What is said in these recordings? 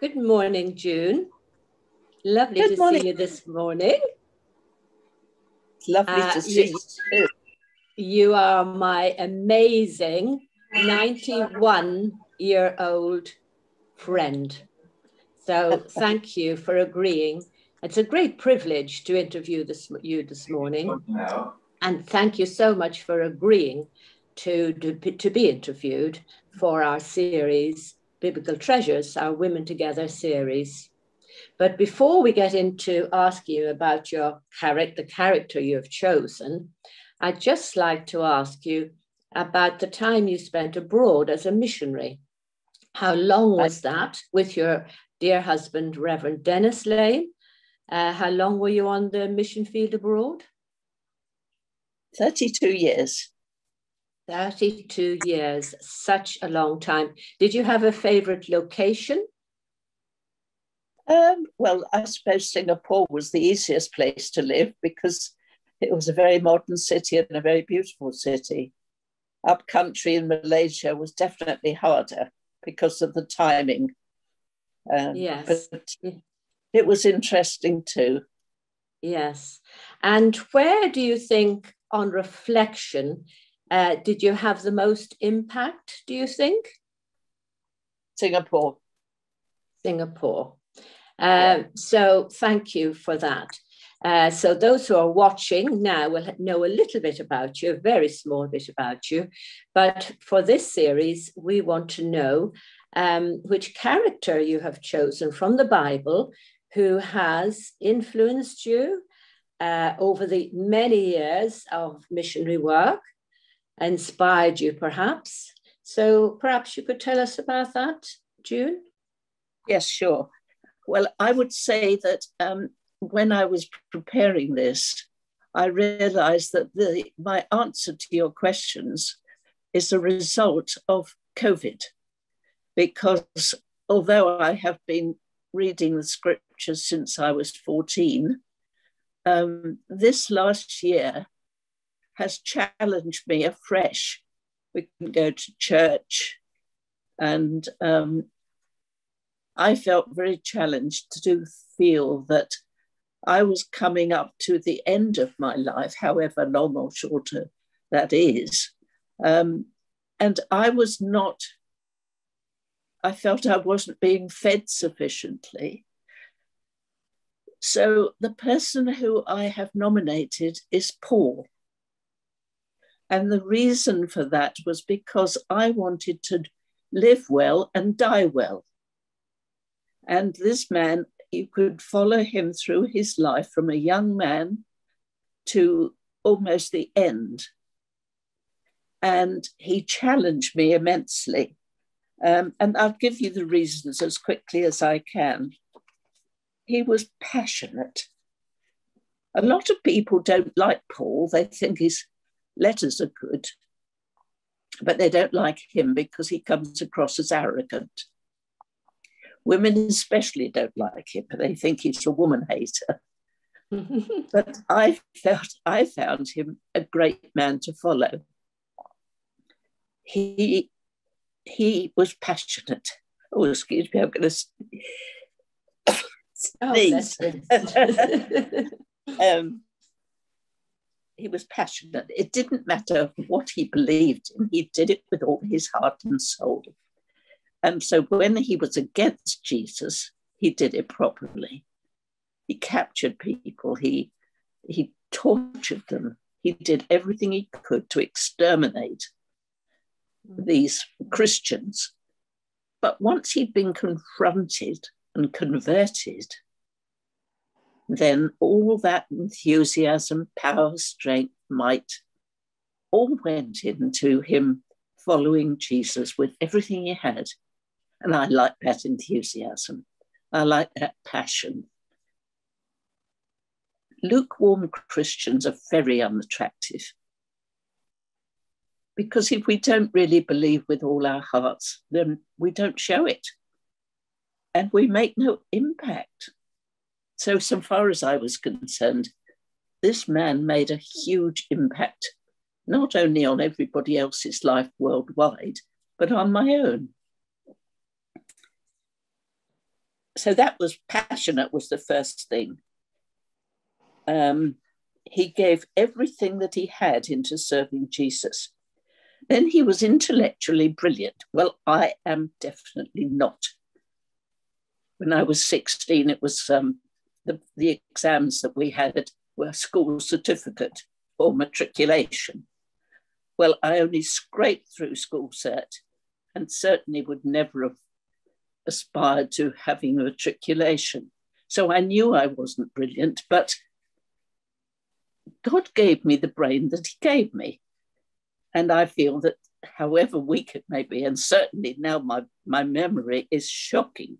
Good morning, June. Lovely Good to morning. see you this morning. It's lovely to see you too. You are my amazing 91-year-old friend. So thank you for agreeing. It's a great privilege to interview you this morning. And thank you so much for agreeing to be interviewed for our series, Biblical Treasures, our Women Together series. But before we get into asking you about the character you have chosen, I'd just like to ask you about the time you spent abroad as a missionary. How long was that with your dear husband, Reverend Dennis Lane? How long were you on the mission field abroad? 32 years. 32 years, such a long time. Did you have a favorite location? Well, I suppose Singapore was the easiest place to live because it was a very modern city and a very beautiful city. Up country in Malaysia was definitely harder because of the timing. Yes. But it was interesting too. Yes. And where do you think, on reflection, did you have the most impact, do you think? Singapore. So thank you for that. So those who are watching now will know a little bit about you, a very small bit about you. But for this series, we want to know which character you have chosen from the Bible who has influenced you over the many years of missionary work, inspired you perhaps. So perhaps you could tell us about that, June? Yes, sure. Well, I would say that when I was preparing this, I realized that my answer to your questions is a result of COVID, because although I have been reading the scriptures since I was 14, this last year has challenged me afresh. We can go to church, and I felt very challenged to feel that I was coming up to the end of my life, however long or shorter that is. And I felt I wasn't being fed sufficiently. So the person who I have nominated is Paul. And the reason for that was because I wanted to live well and die well. And this man, you could follow him through his life from a young man to almost the end. And he challenged me immensely. And I'll give you the reasons as quickly as I can. He was passionate. A lot of people don't like Paul. They think his letters are good, but they don't like him because he comes across as arrogant. Women especially don't like him, but they think he's a woman hater. But I found him a great man to follow. He was passionate. Oh, excuse me, I'm going to sneeze. He was passionate. It didn't matter what he believed in. He did it with all his heart and soul. And so when he was against Jesus, he did it properly. He captured people. He tortured them. He did everything he could to exterminate these Christians. But once he'd been confronted and converted, then all that enthusiasm, power, strength, might, all went into him following Jesus with everything he had. And I like that enthusiasm. I like that passion. Lukewarm Christians are very unattractive, because if we don't really believe with all our hearts, then we don't show it. And we make no impact. So far as I was concerned, this man made a huge impact, not only on everybody else's life worldwide, but on my own. So that was passionate was the first thing. He gave everything that he had into serving Jesus. Then he was intellectually brilliant. Well, I am definitely not. When I was 16, it was the exams that we had were school certificate or matriculation. Well, I only scraped through school cert and certainly would never have aspired to having a matriculation. So I knew I wasn't brilliant, but God gave me the brain that he gave me. And I feel that however weak it may be, and certainly now my memory is shocking,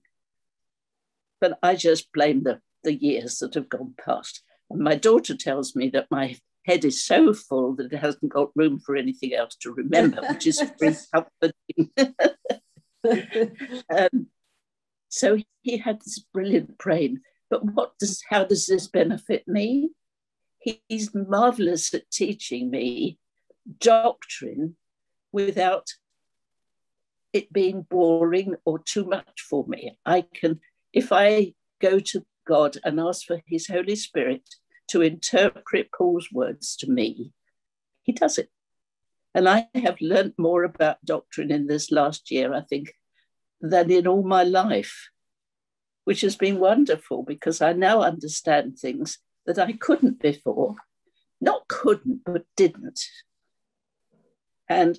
but I just blame the years that have gone past. And my daughter tells me that my head is so full that it hasn't got room for anything else to remember, which is very comforting. So he had this brilliant brain. But how does this benefit me? He's marvelous at teaching me doctrine without it being boring or too much for me. If I go to God and ask for his Holy Spirit to interpret Paul's words to me, he does it. And I have learned more about doctrine in this last year, I think, than in all my life, which has been wonderful because I now understand things that I couldn't before. Not couldn't, but didn't. And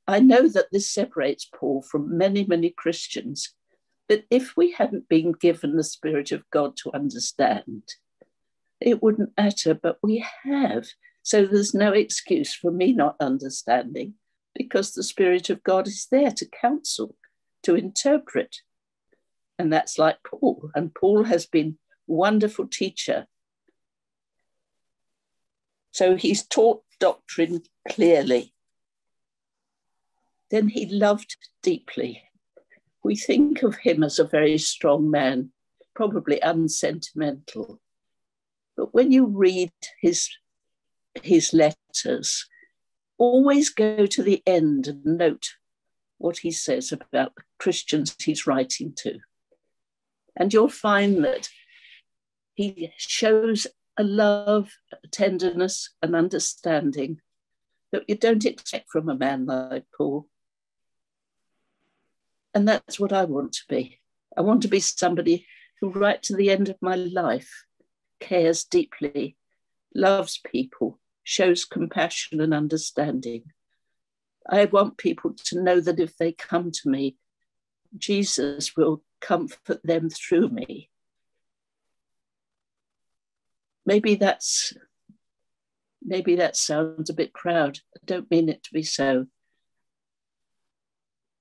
I know that this separates Paul from many, many Christians. But if we hadn't been given the Spirit of God to understand, it wouldn't matter, but we have. So there's no excuse for me not understanding because the Spirit of God is there to counsel, to interpret. And that's like Paul. And Paul has been a wonderful teacher. So he's taught doctrine clearly. Then he loved deeply. We think of him as a very strong man, probably unsentimental. But when you read his letters, always go to the end and note what he says about the Christians he's writing to. And you'll find that he shows a love, a tenderness, an understanding that you don't expect from a man like Paul. And that's what I want to be. I want to be somebody who, right to the end of my life, cares deeply, loves people, shows compassion and understanding. I want people to know that if they come to me, Jesus will comfort them through me. Maybe that sounds a bit proud. I don't mean it to be so.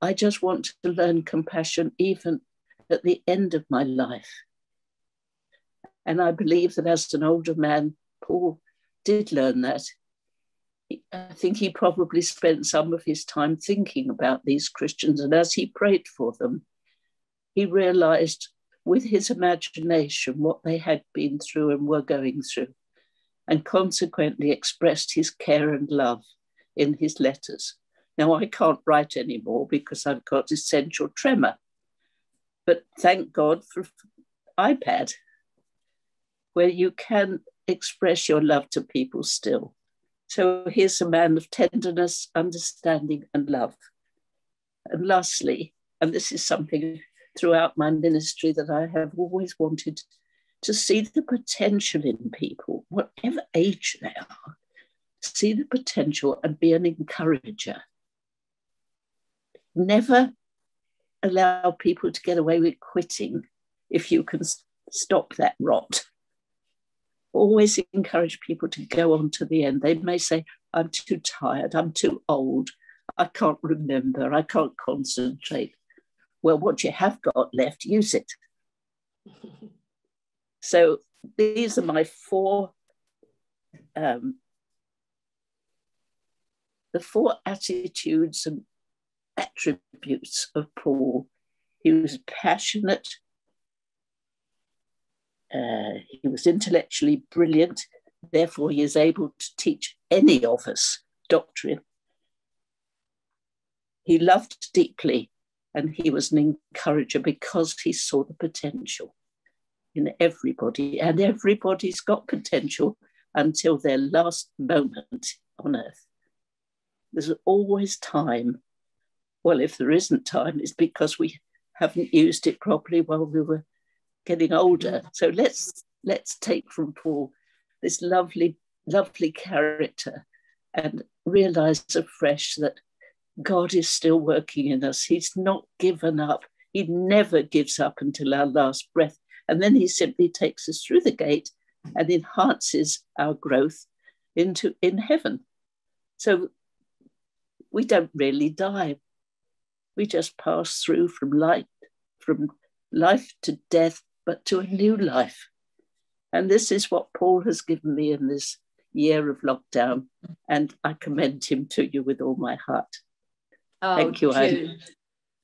I just want to learn compassion even at the end of my life. And I believe that as an older man, Paul did learn that. I think he probably spent some of his time thinking about these Christians. And as he prayed for them, he realized with his imagination what they had been through and were going through, and consequently expressed his care and love in his letters. Now, I can't write anymore because I've got essential tremor, but thank God for iPad, where you can express your love to people still. So here's a man of tenderness, understanding, and love. And lastly, and this is something throughout my ministry that I have always wanted, to see the potential in people, whatever age they are, see the potential and be an encourager. Never allow people to get away with quitting if you can stop that rot. Always encourage people to go on to the end. They may say, I'm too tired, I'm too old, I can't remember, I can't concentrate. Well, what you have got left, use it. So these are my the four attitudes and attributes of Paul. He was passionate, he was intellectually brilliant, therefore he is able to teach any of us doctrine. He loved deeply, And he was an encourager because he saw the potential in everybody. And everybody's got potential until their last moment on earth. There's always time. Well, if there isn't time, it's because we haven't used it properly while we were getting older. So let's take from Paul this lovely, lovely character and realize afresh that God is still working in us. He's not given up. He never gives up until our last breath. And then he simply takes us through the gate and enhances our growth in heaven. So we don't really die. We just pass through from life to death, but to a new life. And this is what Paul has given me in this year of lockdown. And I commend him to you with all my heart. Oh, thank you, June.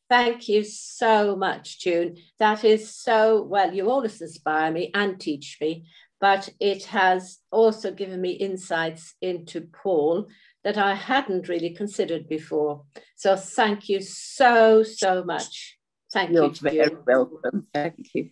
Thank you so much, June. That is so, well, you always inspire me and teach me, but it has also given me insights into Paul that I hadn't really considered before. So thank you so, so much. Thank you. You're very welcome. Thank you.